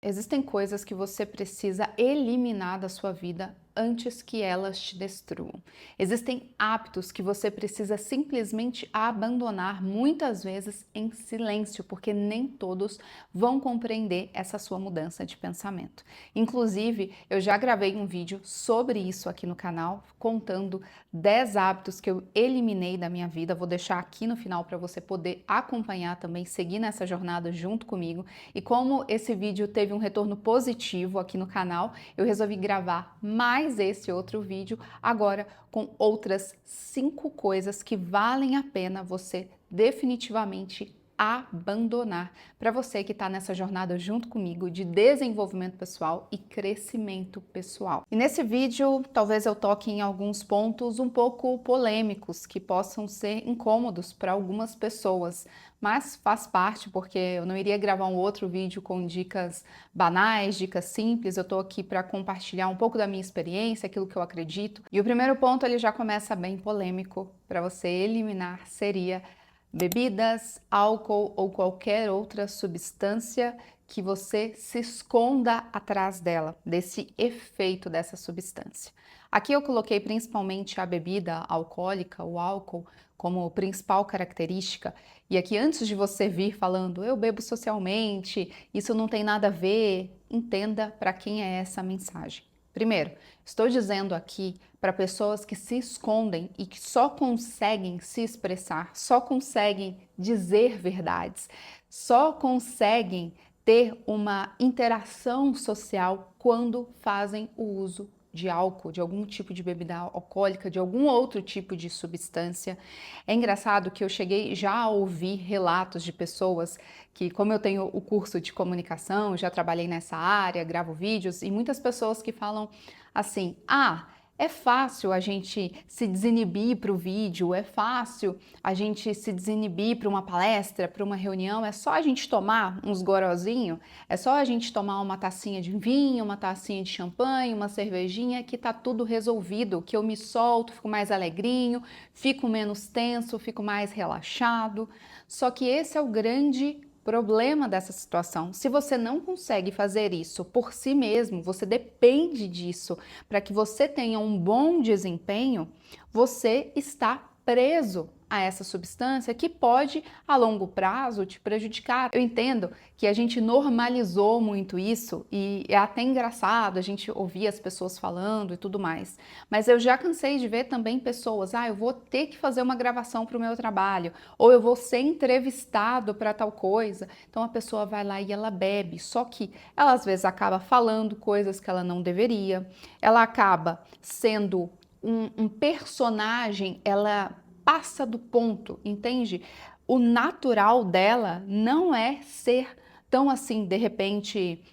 Existem coisas que você precisa eliminar da sua vida antes que elas te destruam. Existem hábitos que você precisa simplesmente abandonar, muitas vezes em silêncio, porque nem todos vão compreender essa sua mudança de pensamento. Inclusive, eu já gravei um vídeo sobre isso aqui no canal, contando 10 hábitos que eu eliminei da minha vida. Vou deixar aqui no final para você poder acompanhar também, seguir nessa jornada junto comigo. E como esse vídeo teve um retorno positivo aqui no canal, eu resolvi gravar mais esse outro vídeo agora com outras 5 coisas que valem a pena você definitivamente abandonar para você que está nessa jornada junto comigo de desenvolvimento pessoal e crescimento pessoal. E nesse vídeo, talvez eu toque em alguns pontos um pouco polêmicos que possam ser incômodos para algumas pessoas, mas faz parte porque eu não iria gravar um outro vídeo com dicas banais, dicas simples. Eu tô aqui para compartilhar um pouco da minha experiência, aquilo que eu acredito. E o primeiro ponto, ele já começa bem polêmico para você eliminar, seria bebidas, álcool ou qualquer outra substância que você se esconda atrás dela, desse efeito dessa substância. Aqui eu coloquei principalmente a bebida alcoólica, o álcool, como principal característica. E aqui, antes de você vir falando, eu bebo socialmente, isso não tem nada a ver, entenda para quem é essa mensagem. Primeiro, estou dizendo aqui para pessoas que se escondem e que só conseguem se expressar, só conseguem dizer verdades, só conseguem ter uma interação social quando fazem o uso de álcool, de algum tipo de bebida alcoólica, de algum outro tipo de substância. É engraçado que eu cheguei já a ouvir relatos de pessoas que, como eu tenho o curso de comunicação, já trabalhei nessa área, gravo vídeos, e muitas pessoas que falam assim: ah, é fácil a gente se desinibir para o vídeo, é fácil a gente se desinibir para uma palestra, para uma reunião, é só a gente tomar uns gorozinho, é só a gente tomar uma tacinha de vinho, uma tacinha de champanhe, uma cervejinha que tá tudo resolvido, que eu me solto, fico mais alegrinho, fico menos tenso, fico mais relaxado. Só que esse é o grande problema dessa situação. Se você não consegue fazer isso por si mesmo, você depende disso para que você tenha um bom desempenho, você está preso a essa substância que pode, a longo prazo, te prejudicar. Eu entendo que a gente normalizou muito isso e é até engraçado a gente ouvir as pessoas falando e tudo mais. Mas eu já cansei de ver também pessoas, eu vou ter que fazer uma gravação para o meu trabalho, ou eu vou ser entrevistado para tal coisa. Então a pessoa vai lá e ela bebe, só que ela às vezes acaba falando coisas que ela não deveria, ela acaba sendo um personagem, ela passa do ponto, entende? O natural dela não é ser tão assim, de repente,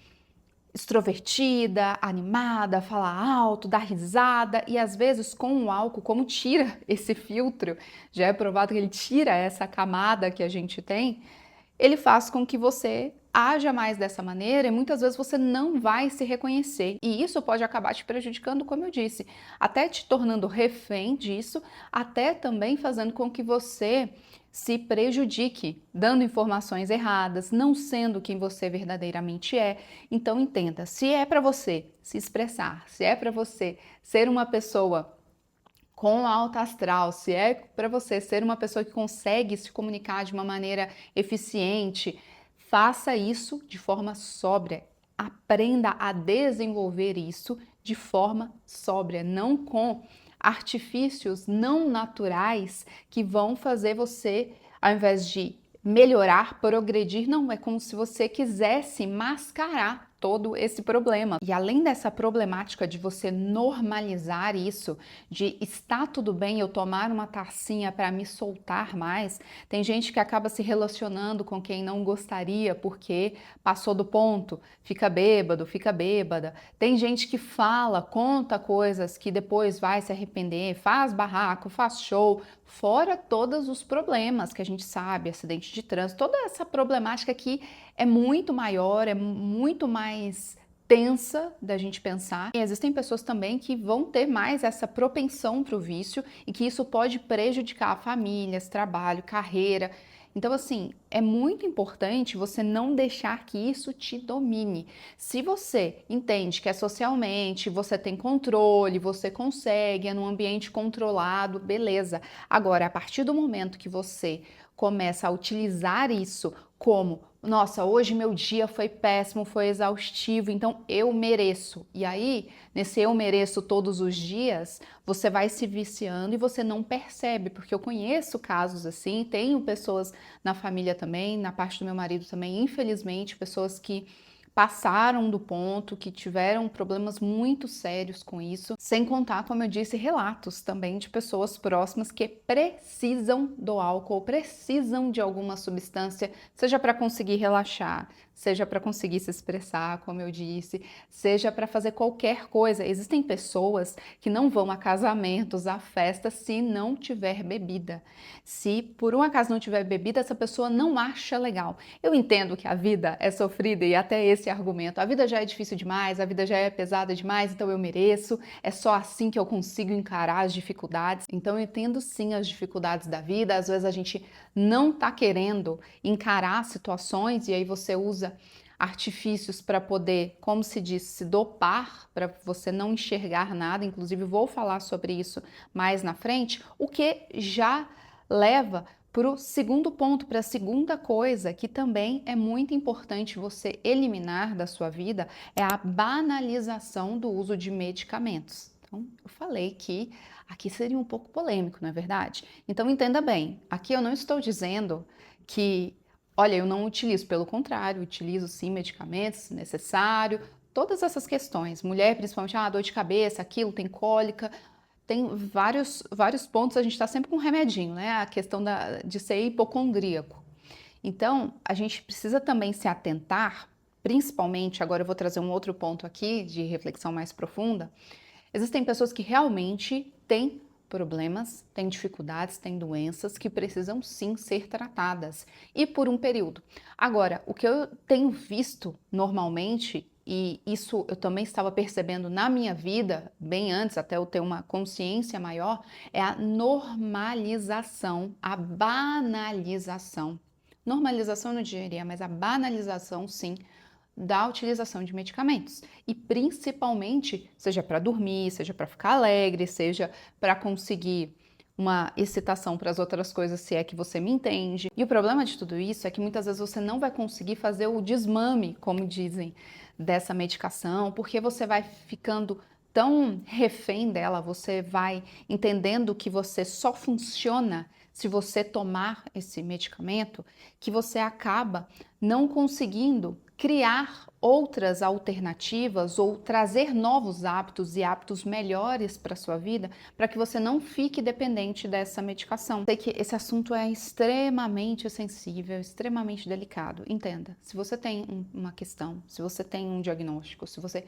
extrovertida, animada, falar alto, dar risada, e às vezes com o álcool, como tira esse filtro, já é provado que ele tira essa camada que a gente tem, ele faz com que você haja mais dessa maneira e muitas vezes você não vai se reconhecer. E isso pode acabar te prejudicando, como eu disse, até te tornando refém disso, até também fazendo com que você se prejudique, dando informações erradas, não sendo quem você verdadeiramente é. Então entenda, se é para você se expressar, se é para você ser uma pessoa com alta astral, se é para você ser uma pessoa que consegue se comunicar de uma maneira eficiente, faça isso de forma sóbria. Aprenda a desenvolver isso de forma sóbria, não com artifícios não naturais que vão fazer você, ao invés de melhorar, progredir, não, é como se você quisesse mascarar todo esse problema. E além dessa problemática de você normalizar isso, de estar tudo bem eu tomar uma tacinha para me soltar mais, tem gente que acaba se relacionando com quem não gostaria porque passou do ponto, fica bêbado, fica bêbada. Tem gente que fala, conta coisas que depois vai se arrepender, faz barraco, faz show, fora todos os problemas que a gente sabe, acidente de trânsito, toda essa problemática que é muito maior, é muito mais tensa da gente pensar. E existem pessoas também que vão ter mais essa propensão para o vício e que isso pode prejudicar famílias, trabalho, carreira. Então, assim, é muito importante você não deixar que isso te domine. Se você entende que é socialmente, você tem controle, você consegue, é num ambiente controlado, beleza. Agora, a partir do momento que você começa a utilizar isso como, nossa, hoje meu dia foi péssimo, foi exaustivo, então eu mereço. E aí, nesse eu mereço todos os dias, você vai se viciando e você não percebe, porque eu conheço casos assim, tenho pessoas na família também, na parte do meu marido também, infelizmente, pessoas que passaram do ponto, que tiveram problemas muito sérios com isso, sem contar, como eu disse, relatos também de pessoas próximas que precisam do álcool, precisam de alguma substância, seja para conseguir relaxar, seja para conseguir se expressar, como eu disse, seja para fazer qualquer coisa. Existem pessoas que não vão a casamentos, a festas, se não tiver bebida. Se por um acaso não tiver bebida, essa pessoa não acha legal. Eu entendo que a vida é sofrida e até esse argumento. A vida já é difícil demais, a vida já é pesada demais, então eu mereço. É só assim que eu consigo encarar as dificuldades. Então eu entendo sim as dificuldades da vida. Às vezes a gente não tá querendo encarar situações e aí você usa artifícios para poder, como se diz, se dopar para você não enxergar nada. Inclusive vou falar sobre isso mais na frente, o que já leva para o segundo ponto, para a segunda coisa que também é muito importante você eliminar da sua vida, é a banalização do uso de medicamentos. Então, eu falei que aqui seria um pouco polêmico, não é verdade? Então, entenda bem, aqui eu não estou dizendo que, olha, eu não utilizo, pelo contrário, utilizo sim medicamentos se necessário, todas essas questões. Mulher, principalmente, dor de cabeça, aquilo, tem cólica, tem vários pontos, a gente está sempre com um remedinho, né? A questão de ser hipocondríaco. Então, a gente precisa também se atentar, principalmente, agora eu vou trazer um outro ponto aqui de reflexão mais profunda. Existem pessoas que realmente têm problemas, têm dificuldades, têm doenças que precisam sim ser tratadas e por um período. Agora, o que eu tenho visto normalmente, e isso eu também estava percebendo na minha vida, bem antes, até eu ter uma consciência maior, é a normalização, a banalização. Normalização eu não diria, mas a banalização sim da utilização de medicamentos e principalmente, seja para dormir, seja para ficar alegre, seja para conseguir uma excitação para as outras coisas, se é que você me entende. E o problema de tudo isso é que muitas vezes você não vai conseguir fazer o desmame, como dizem, dessa medicação, porque você vai ficando tão refém dela, você vai entendendo que você só funciona se você tomar esse medicamento, que você acaba não conseguindo criar outras alternativas ou trazer novos hábitos e hábitos melhores para a sua vida, para que você não fique dependente dessa medicação. Sei que esse assunto é extremamente sensível, extremamente delicado. Entenda, se você tem uma questão, se você tem um diagnóstico, se você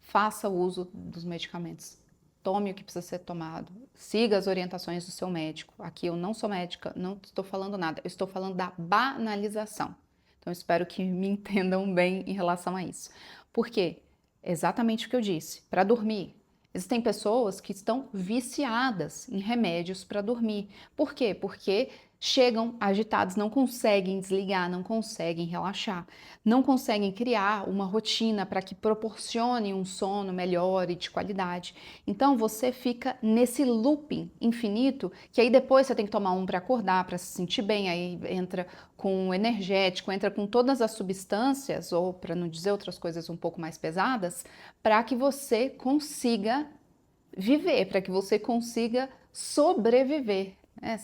faça uso dos medicamentos, tome o que precisa ser tomado, siga as orientações do seu médico. Aqui eu não sou médica, não estou falando nada, eu estou falando da banalização. Então, espero que me entendam bem em relação a isso. Por quê? Exatamente o que eu disse. Para dormir, existem pessoas que estão viciadas em remédios para dormir. Por quê? Porque chegam agitados, não conseguem desligar, não conseguem relaxar, não conseguem criar uma rotina para que proporcione um sono melhor e de qualidade. Então você fica nesse looping infinito, que aí depois você tem que tomar um para acordar, para se sentir bem, aí entra com o energético, entra com todas as substâncias, ou para não dizer outras coisas um pouco mais pesadas, para que você consiga viver, para que você consiga sobreviver, né?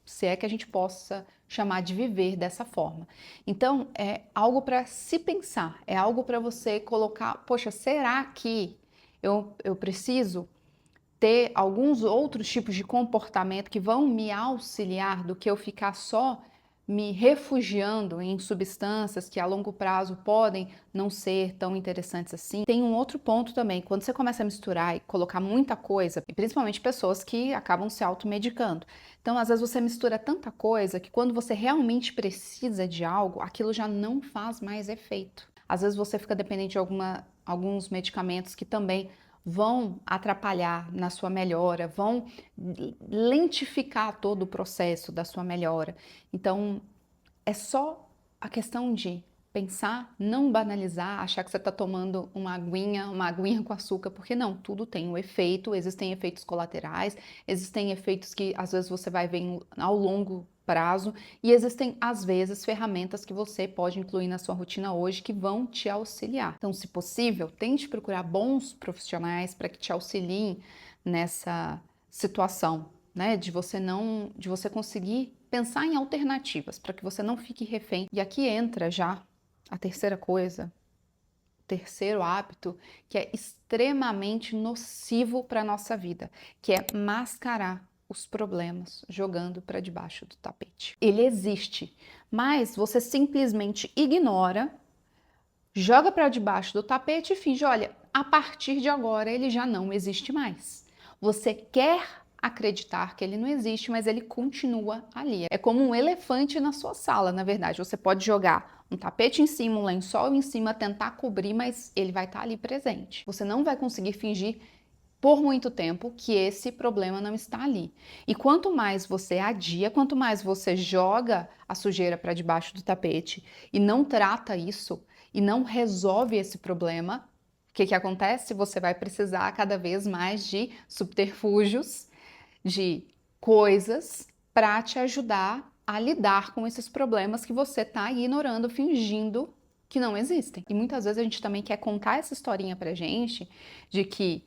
Se é que a gente possa chamar de viver dessa forma. Então, é algo para se pensar, é algo para você colocar, poxa, será que eu preciso ter alguns outros tipos de comportamento que vão me auxiliar do que eu ficar só me refugiando em substâncias que a longo prazo podem não ser tão interessantes assim. Tem um outro ponto também, quando você começa a misturar e colocar muita coisa, e principalmente pessoas que acabam se automedicando. Então, às vezes você mistura tanta coisa que quando você realmente precisa de algo, aquilo já não faz mais efeito. Às vezes você fica dependente de alguns medicamentos que também vão atrapalhar na sua melhora, vão lentificar todo o processo da sua melhora. Então, é só a questão de pensar, não banalizar, achar que você está tomando uma aguinha com açúcar, porque não, tudo tem um efeito, existem efeitos colaterais, existem efeitos que às vezes você vai ver ao longo prazo, e existem às vezes ferramentas que você pode incluir na sua rotina hoje que vão te auxiliar. Então, se possível, tente procurar bons profissionais para que te auxiliem nessa situação, né, de você conseguir pensar em alternativas para que você não fique refém. E aqui entra já a terceira coisa, o terceiro hábito, que é extremamente nocivo para a nossa vida, que é mascarar os problemas jogando para debaixo do tapete. Ele existe, mas você simplesmente ignora, joga para debaixo do tapete e finge, olha, a partir de agora ele já não existe mais. Você quer acreditar que ele não existe, mas ele continua ali. É como um elefante na sua sala, na verdade. Você pode jogar um tapete em cima, um lençol em cima, tentar cobrir, mas ele vai estar ali presente. Você não vai conseguir fingir por muito tempo que esse problema não está ali. E quanto mais você adia, quanto mais você joga a sujeira para debaixo do tapete e não trata isso e não resolve esse problema, o que acontece? Você vai precisar cada vez mais de subterfúgios, de coisas para te ajudar a lidar com esses problemas que você está ignorando, fingindo que não existem. E muitas vezes a gente também quer contar essa historinha pra gente de que,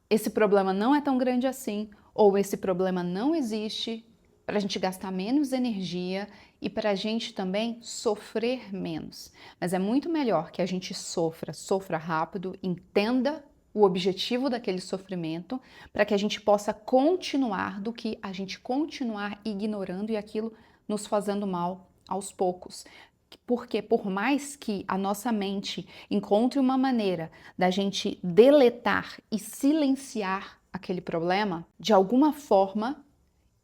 esse problema não é tão grande assim, ou esse problema não existe, para a gente gastar menos energia e para a gente também sofrer menos. Mas é muito melhor que a gente sofra rápido, entenda o objetivo daquele sofrimento, para que a gente possa continuar do que a gente continuar ignorando e aquilo nos fazendo mal aos poucos. Porque por mais que a nossa mente encontre uma maneira da gente deletar e silenciar aquele problema, de alguma forma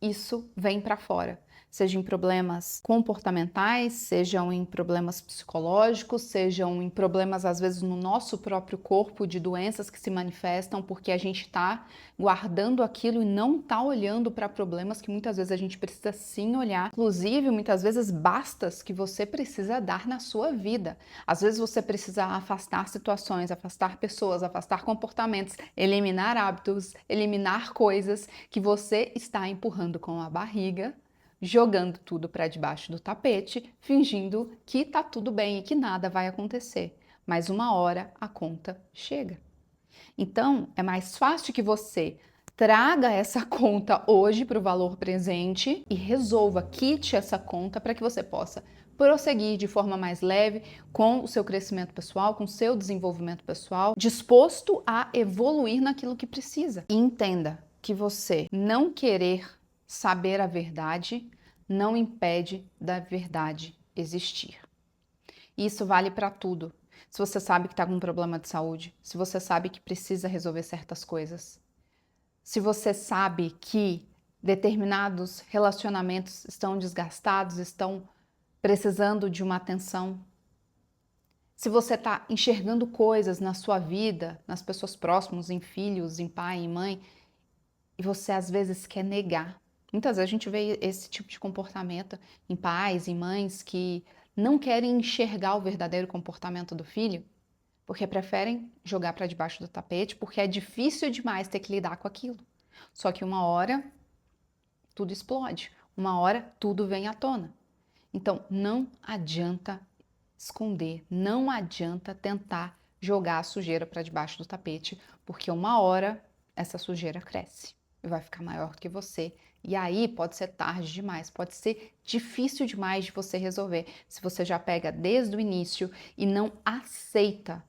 isso vem para fora. Seja em problemas comportamentais, sejam em problemas psicológicos, sejam em problemas, às vezes, no nosso próprio corpo, de doenças que se manifestam porque a gente está guardando aquilo e não está olhando para problemas que muitas vezes a gente precisa sim olhar. Inclusive, muitas vezes, bastas que você precisa dar na sua vida. Às vezes você precisa afastar situações, afastar pessoas, afastar comportamentos, eliminar hábitos, eliminar coisas que você está empurrando com a barriga, jogando tudo para debaixo do tapete, fingindo que tá tudo bem e que nada vai acontecer. Mas uma hora a conta chega. Então, é mais fácil que você traga essa conta hoje para o valor presente e resolva, quite essa conta para que você possa prosseguir de forma mais leve com o seu crescimento pessoal, com o seu desenvolvimento pessoal, disposto a evoluir naquilo que precisa. E entenda que você não querer saber a verdade não impede da verdade existir. Isso vale para tudo. Se você sabe que está com um problema de saúde, se você sabe que precisa resolver certas coisas, se você sabe que determinados relacionamentos estão desgastados, estão precisando de uma atenção, se você está enxergando coisas na sua vida, nas pessoas próximas, em filhos, em pai, em mãe, e você às vezes quer negar. Muitas vezes a gente vê esse tipo de comportamento em pais, em mães que não querem enxergar o verdadeiro comportamento do filho, porque preferem jogar para debaixo do tapete, porque é difícil demais ter que lidar com aquilo. Só que uma hora tudo explode, uma hora tudo vem à tona. Então não adianta esconder, não adianta tentar jogar a sujeira para debaixo do tapete, porque uma hora essa sujeira cresce e vai ficar maior do que você. E aí pode ser tarde demais, pode ser difícil demais de você resolver. Se você já pega desde o início e não aceita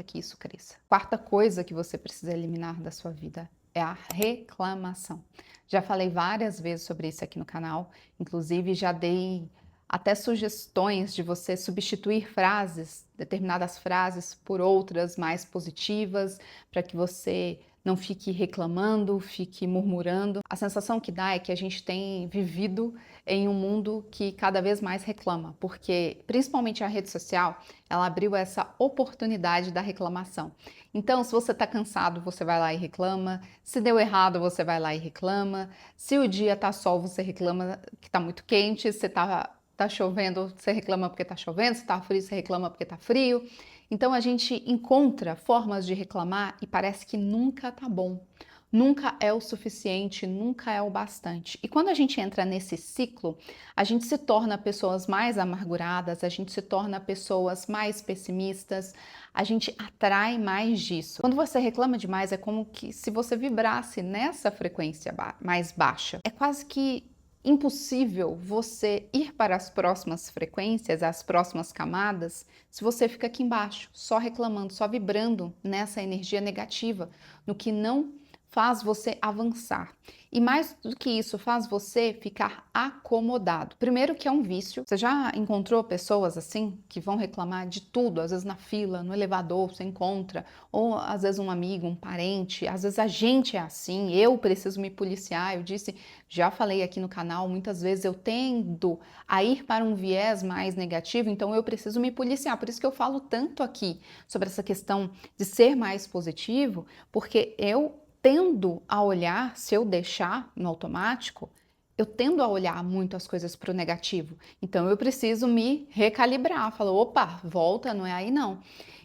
que isso cresça. Quarta coisa que você precisa eliminar da sua vida é a reclamação. Já falei várias vezes sobre isso aqui no canal, inclusive já dei até sugestões de você substituir frases, determinadas frases, por outras mais positivas, para que você não fique reclamando, fique murmurando. A sensação que dá é que a gente tem vivido em um mundo que cada vez mais reclama, porque principalmente a rede social, ela abriu essa oportunidade da reclamação. Então, se você está cansado, você vai lá e reclama. Se deu errado, você vai lá e reclama. Se o dia tá sol, você reclama que tá muito quente. Se tá chovendo, você reclama porque tá chovendo. Se tá frio, você reclama porque tá frio. Então a gente encontra formas de reclamar e parece que nunca tá bom. Nunca é o suficiente, nunca é o bastante. E quando a gente entra nesse ciclo, a gente se torna pessoas mais amarguradas, a gente se torna pessoas mais pessimistas, a gente atrai mais disso. Quando você reclama demais, é como que se você vibrasse nessa frequência mais baixa. É quase que impossível você ir para as próximas frequências, as próximas camadas, se você fica aqui embaixo, só reclamando, só vibrando nessa energia negativa, no que não faz você avançar. E mais do que isso, faz você ficar acomodado. Primeiro que é um vício. Você já encontrou pessoas assim que vão reclamar de tudo, às vezes na fila, no elevador, você encontra, ou às vezes um amigo, um parente, às vezes a gente é assim, eu preciso me policiar. Eu disse, já falei aqui no canal, muitas vezes eu tendo a ir para um viés mais negativo, então eu preciso me policiar. Por isso que eu falo tanto aqui sobre essa questão de ser mais positivo, porque eu tendo a olhar, se eu deixar no automático, eu tendo a olhar muito as coisas para o negativo. Então eu preciso me recalibrar, falar, opa, volta, não é aí não.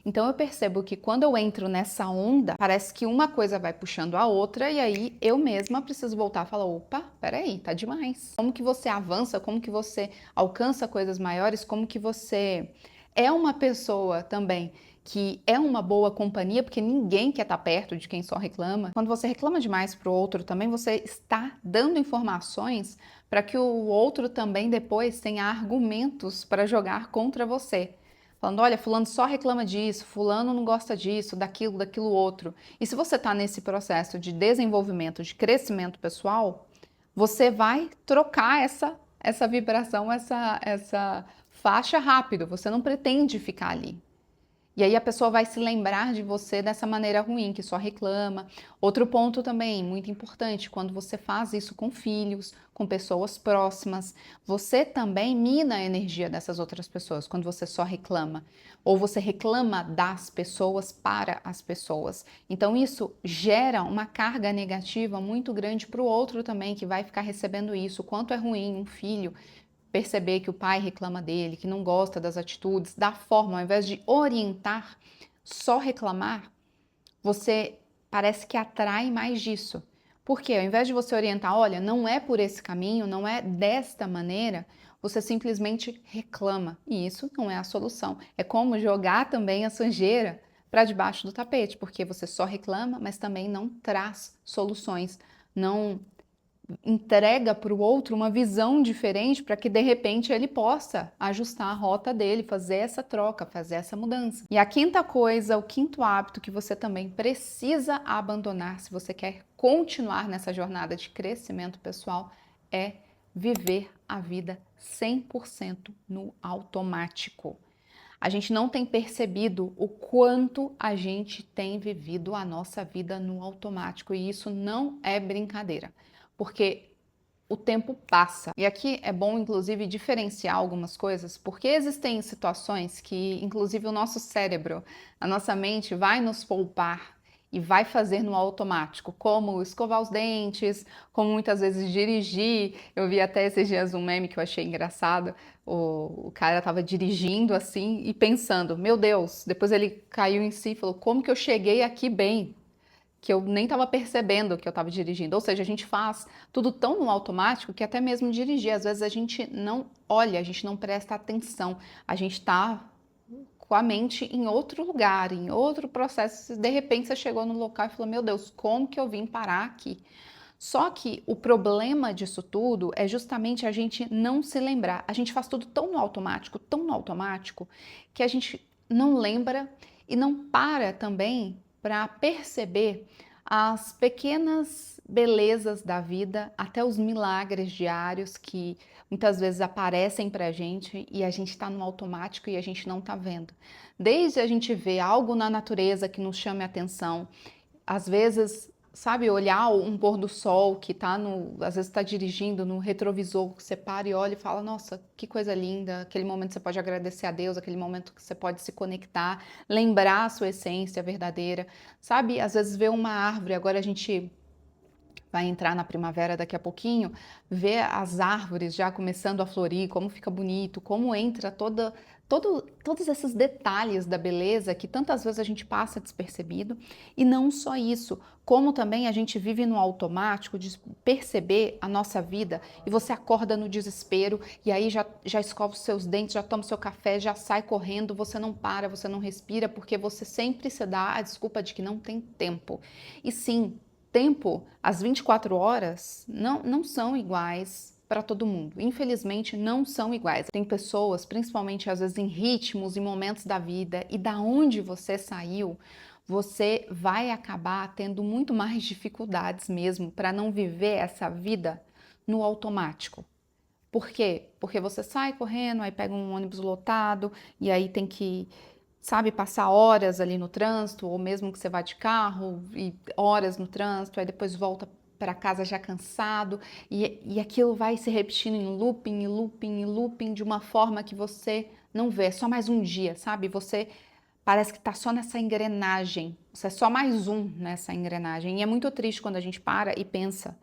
Então eu percebo que quando eu entro nessa onda, parece que uma coisa vai puxando a outra e aí eu mesma preciso voltar e falar, opa, peraí, tá demais. Como que você avança, como que você alcança coisas maiores, como que você é uma pessoa também que é uma boa companhia, porque ninguém quer estar perto de quem só reclama. Quando você reclama demais para o outro também, você está dando informações para que o outro também depois tenha argumentos para jogar contra você. Falando, olha, fulano só reclama disso, fulano não gosta disso, daquilo outro. E se você está nesse processo de desenvolvimento, de crescimento pessoal, você vai trocar essa vibração, essa faixa rápido. Você não pretende ficar ali. E aí a pessoa vai se lembrar de você dessa maneira ruim, que só reclama. Outro ponto também, muito importante, quando você faz isso com filhos, com pessoas próximas, você também mina a energia dessas outras pessoas, quando você só reclama. Ou você reclama das pessoas para as pessoas. Então isso gera uma carga negativa muito grande para o outro também, que vai ficar recebendo isso. O quanto é ruim um filho perceber que o pai reclama dele, que não gosta das atitudes, da forma, ao invés de orientar, só reclamar, você parece que atrai mais disso. Porque ao invés de você orientar, olha, não é por esse caminho, não é desta maneira, você simplesmente reclama. E isso não é a solução. É como jogar também a sujeira para debaixo do tapete, porque você só reclama, mas também não traz soluções, não entrega para o outro uma visão diferente para que de repente ele possa ajustar a rota dele, fazer essa troca, fazer essa mudança. E a quinta coisa, o quinto hábito que você também precisa abandonar se você quer continuar nessa jornada de crescimento pessoal é viver a vida 100% no automático. A gente não tem percebido o quanto a gente tem vivido a nossa vida no automático e isso não é brincadeira, porque o tempo passa. E aqui é bom, inclusive, diferenciar algumas coisas, porque existem situações que, inclusive, o nosso cérebro, a nossa mente vai nos poupar e vai fazer no automático, como escovar os dentes, como muitas vezes dirigir. Eu vi até esses dias um meme que eu achei engraçado. O cara estava dirigindo assim e pensando, meu Deus, depois ele caiu em si e falou, como que eu cheguei aqui bem? Que eu nem estava percebendo que eu estava dirigindo. Ou seja, a gente faz tudo tão no automático que até mesmo dirigir, às vezes a gente não olha, a gente não presta atenção, a gente está com a mente em outro lugar, em outro processo. De repente você chegou no local e falou: Meu Deus, como que eu vim parar aqui? Só que o problema disso tudo é justamente a gente não se lembrar. A gente faz tudo tão no automático, que a gente não lembra e não para também para perceber as pequenas belezas da vida, até os milagres diários que muitas vezes aparecem para a gente e a gente está no automático e a gente não está vendo. Desde a gente ver algo na natureza que nos chame a atenção, às vezes, sabe, olhar um pôr do sol que tá às vezes tá dirigindo no retrovisor, que você para e olha e fala, nossa, que coisa linda, aquele momento que você pode agradecer a Deus, aquele momento que você pode se conectar, lembrar a sua essência verdadeira, sabe? Às vezes ver uma árvore, agora a gente vai entrar na primavera daqui a pouquinho, ver as árvores já começando a florir, como fica bonito, como entra todos esses detalhes da beleza que tantas vezes a gente passa despercebido. E não só isso, como também a gente vive no automático de perceber a nossa vida e você acorda no desespero e aí já escova os seus dentes, já toma o seu café, já sai correndo, você não para, você não respira, porque você sempre se dá a desculpa de que não tem tempo. E sim, tempo, as 24 horas, não são iguais para todo mundo. Infelizmente, não são iguais. Tem pessoas, principalmente às vezes em ritmos, em momentos da vida e da onde você saiu, você vai acabar tendo muito mais dificuldades mesmo para não viver essa vida no automático. Por quê? Porque você sai correndo, aí pega um ônibus lotado e aí tem que, sabe, passar horas ali no trânsito, ou mesmo que você vá de carro e horas no trânsito, aí depois volta para casa já cansado, e aquilo vai se repetindo em looping, em looping, em looping, de uma forma que você não vê, é só mais um dia, sabe? Você parece que tá só nessa engrenagem, você é só mais um nessa engrenagem, e é muito triste quando a gente para e pensa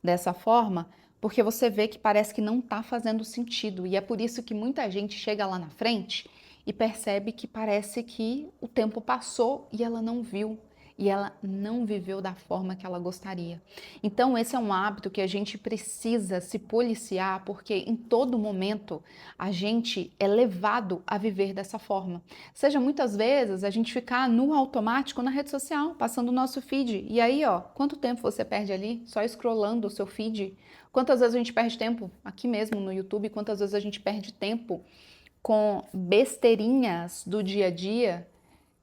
dessa forma, porque você vê que parece que não tá fazendo sentido, e é por isso que muita gente chega lá na frente e percebe que parece que o tempo passou e ela não viu, e ela não viveu da forma que ela gostaria. Então, esse é um hábito que a gente precisa se policiar, porque em todo momento a gente é levado a viver dessa forma. Seja muitas vezes a gente ficar no automático na rede social, passando o nosso feed. E aí, ó, quanto tempo você perde ali só scrollando o seu feed? Quantas vezes a gente perde tempo aqui mesmo no YouTube? Quantas vezes a gente perde tempo com besteirinhas do dia a dia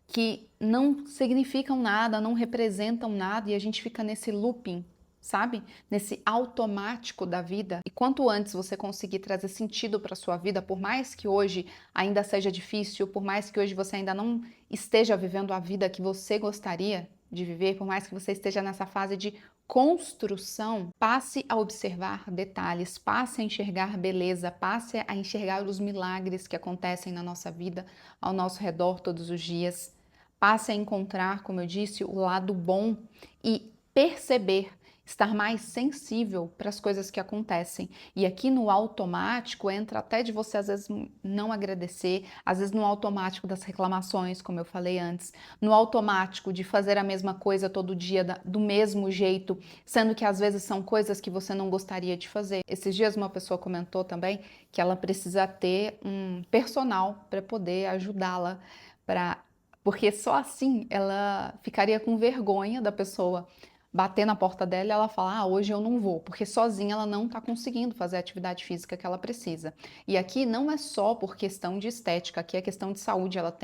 que não significam nada, não representam nada e a gente fica nesse looping, sabe? Nesse automático da vida. E quanto antes você conseguir trazer sentido para sua vida, por mais que hoje ainda seja difícil, por mais que hoje você ainda não esteja vivendo a vida que você gostaria de viver, por mais que você esteja nessa fase de construção, passe a observar detalhes, passe a enxergar beleza, passe a enxergar os milagres que acontecem na nossa vida, ao nosso redor todos os dias. Passe a encontrar, como eu disse, o lado bom e perceber, estar mais sensível para as coisas que acontecem. E aqui no automático entra até de você às vezes não agradecer, às vezes no automático das reclamações, como eu falei antes, no automático de fazer a mesma coisa todo dia do mesmo jeito, sendo que às vezes são coisas que você não gostaria de fazer. Esses dias uma pessoa comentou também que ela precisa ter um personal para poder ajudá-la para porque só assim ela ficaria com vergonha da pessoa bater na porta dela e ela falar, ah, hoje eu não vou, porque sozinha ela não está conseguindo fazer a atividade física que ela precisa. E aqui não é só por questão de estética, aqui é questão de saúde. Ela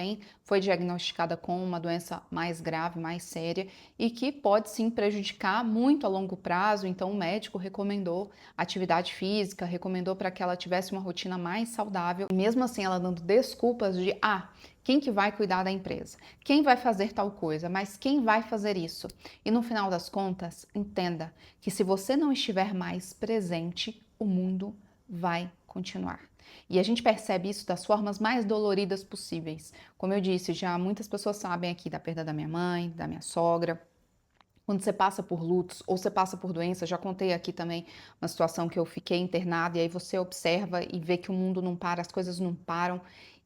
foi diagnosticada com uma doença mais grave, mais séria e que pode sim prejudicar muito a longo prazo. Então o médico recomendou atividade física, recomendou para que ela tivesse uma rotina mais saudável. E mesmo assim ela dando desculpas de, quem que vai cuidar da empresa? Quem vai fazer tal coisa? Mas quem vai fazer isso? E no final das contas, entenda que se você não estiver mais presente, o mundo vai continuar. E a gente percebe isso das formas mais doloridas possíveis. Como eu disse, já muitas pessoas sabem aqui da perda da minha mãe, da minha sogra. Quando você passa por lutos ou você passa por doença, já contei aqui também uma situação que eu fiquei internada e aí você observa e vê que o mundo não para, as coisas não param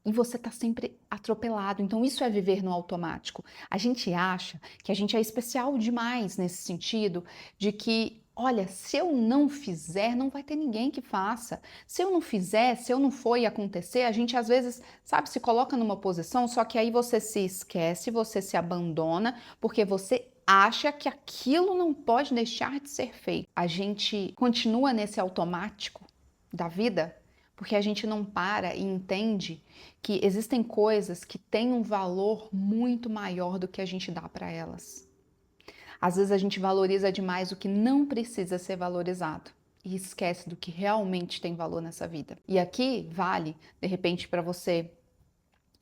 e você tá sempre atropelado. Então isso é viver no automático. A gente acha que a gente é especial demais nesse sentido de que, olha, se eu não fizer, não vai ter ninguém que faça. Se eu não fizer, se eu não for e acontecer, a gente às vezes, sabe, se coloca numa posição, só que aí você se esquece, você se abandona, porque você acha que aquilo não pode deixar de ser feito. A gente continua nesse automático da vida porque a gente não para e entende que existem coisas que têm um valor muito maior do que a gente dá para elas. Às vezes a gente valoriza demais o que não precisa ser valorizado e esquece do que realmente tem valor nessa vida. E aqui vale, de repente, para você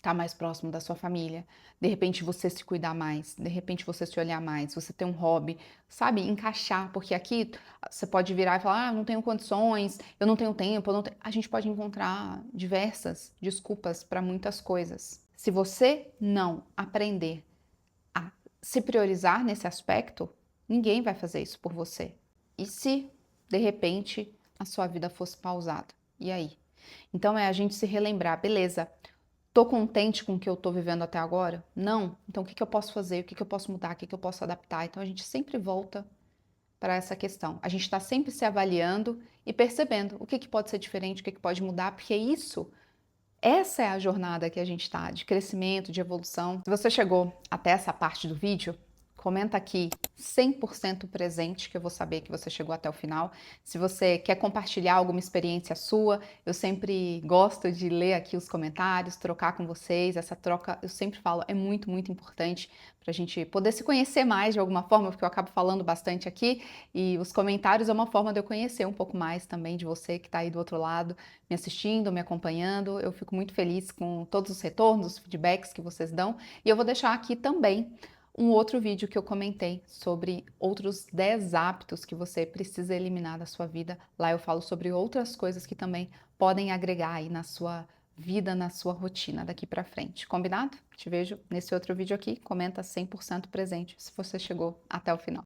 estar mais próximo da sua família, de repente você se cuidar mais, de repente você se olhar mais, você ter um hobby, sabe? Encaixar, porque aqui você pode virar e falar, não tenho condições, eu não tenho tempo, eu não tenho... A gente pode encontrar diversas desculpas para muitas coisas. Se você não aprender a se priorizar nesse aspecto, ninguém vai fazer isso por você. E se, de repente, a sua vida fosse pausada? E aí? Então é a gente se relembrar, beleza, tô contente com o que eu tô vivendo até agora? Não? Então o que que eu posso fazer? O que que eu posso mudar? O que que eu posso adaptar? Então a gente sempre volta para essa questão. A gente está sempre se avaliando e percebendo o que que pode ser diferente, o que que pode mudar, porque essa é a jornada que a gente está, de crescimento, de evolução. Se você chegou até essa parte do vídeo, comenta aqui 100% presente, que eu vou saber que você chegou até o final. Se você quer compartilhar alguma experiência sua, eu sempre gosto de ler aqui os comentários, trocar com vocês. Essa troca, eu sempre falo, é muito, muito importante para a gente poder se conhecer mais de alguma forma, porque eu acabo falando bastante aqui, e os comentários é uma forma de eu conhecer um pouco mais também de você que está aí do outro lado, me assistindo, me acompanhando. Eu fico muito feliz com todos os retornos, os feedbacks que vocês dão, e eu vou deixar aqui também um outro vídeo que eu comentei sobre outros 10 hábitos que você precisa eliminar da sua vida. Lá eu falo sobre outras coisas que também podem agregar aí na sua vida, na sua rotina daqui pra frente. Combinado? Te vejo nesse outro vídeo aqui. Comenta 100% presente se você chegou até o final.